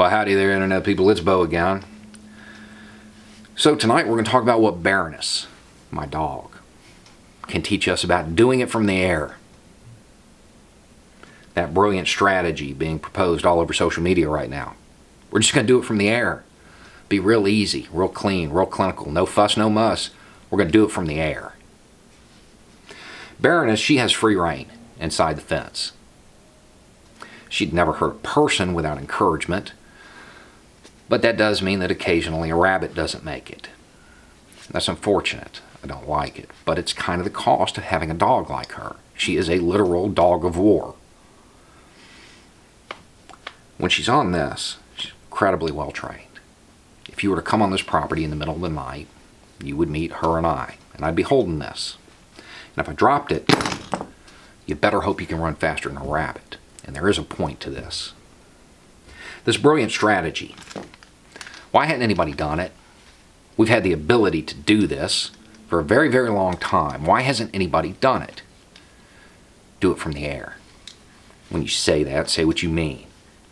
Well, howdy there, Internet people. It's Bo again. So tonight we're going to talk about what Baroness, my dog, can teach us about doing it from the air. That brilliant strategy being proposed all over social media right now. We're just going to do it from the air. Be real easy, real clean, real clinical. No fuss, no muss. We're going to do it from the air. Baroness, she has free reign inside the fence. She'd never hurt a person without encouragement. But that does mean that occasionally a rabbit doesn't make it. That's unfortunate. I don't like it. But it's kind of the cost of having a dog like her. She is a literal dog of war. When she's on this, she's incredibly well trained. If you were to come on this property in the middle of the night, you would meet her and I'd be holding this. And if I dropped it, you better hope you can run faster than a rabbit. And there is a point to this. This brilliant strategy. Why hadn't anybody done it? We've had the ability to do this for a very, very long time. Why hasn't anybody done it? Do it from the air. When you say that, say what you mean.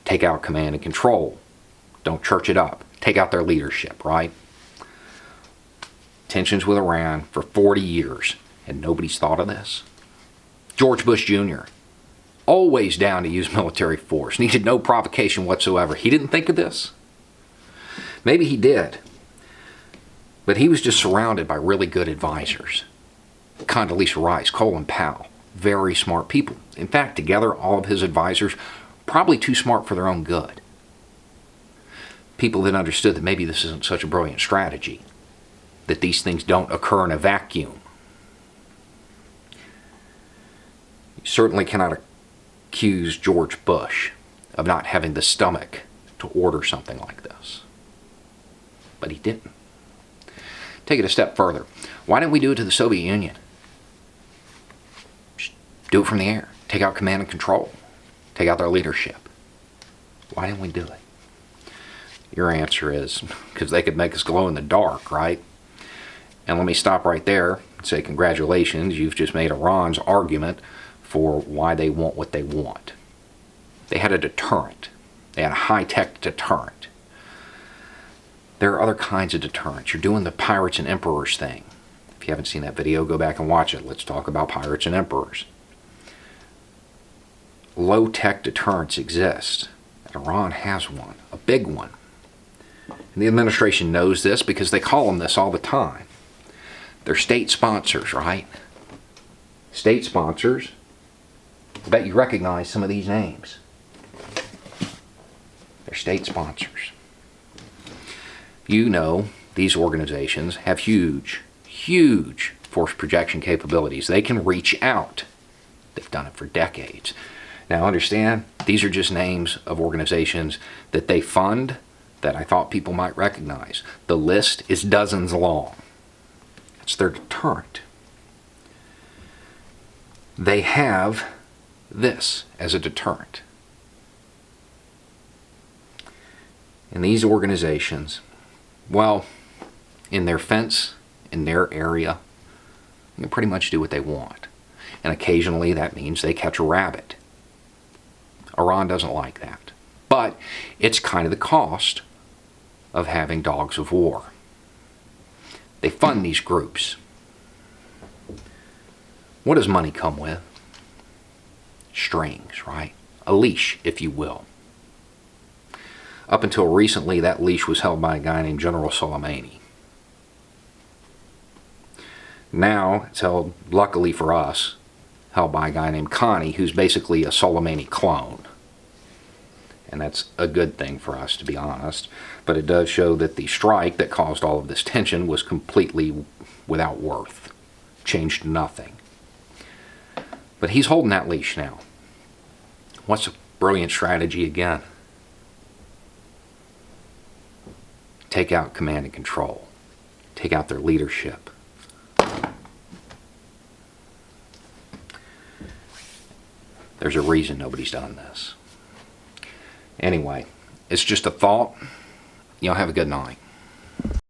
Take out command and control. Don't church it up. Take out their leadership, right? Tensions with Iran for 40 years, and nobody's thought of this. George Bush Jr., always down to use military force, needed no provocation whatsoever. He didn't think of this? Maybe he did. But he was just surrounded by really good advisors. Condoleezza Rice, Colin Powell, very smart people. In fact, together, all of his advisors, probably too smart for their own good. People that understood that maybe this isn't such a brilliant strategy, that these things don't occur in a vacuum. You certainly cannot accuse George Bush of not having the stomach to order something like this. But he didn't. Take it a step further. Why didn't we do it to the Soviet Union? Just do it from the air. Take out command and control. Take out their leadership. Why didn't we do it? Your answer is because they could make us glow in the dark, right? And let me stop right there and say congratulations. You've just made Iran's argument for why they want what they want. They had a deterrent. They had a high-tech deterrent. There are other kinds of deterrents. You're doing the pirates and emperors thing. If you haven't seen that video, go back and watch it. Let's talk about pirates and emperors. Low-tech deterrents exist. And Iran has one, a big one. And the administration knows this because they call them this all the time. They're state sponsors, right? State sponsors. I bet you recognize some of these names. They're state sponsors. You know, these organizations have huge, huge force projection capabilities. They can reach out. They've done it for decades. Now understand, these are just names of organizations that they fund that I thought people might recognize. The list is dozens long. It's their deterrent. They have this as a deterrent. And these organizations, well, in their fence, in their area, they can pretty much do what they want. And occasionally that means they catch a rabbit. Iran doesn't like that. But it's kind of the cost of having dogs of war. They fund these groups. What does money come with? Strings, right? A leash, if you will. Up until recently, that leash was held by a guy named General Soleimani. Now, it's held, luckily for us, held by a guy named Khani, who's basically a Soleimani clone. And that's a good thing for us, to be honest. But it does show that the strike that caused all of this tension was completely without worth. Changed nothing. But he's holding that leash now. What's a brilliant strategy again? Take out command and control. Take out their leadership. There's a reason nobody's done this. Anyway, it's just a thought. Y'all have a good night.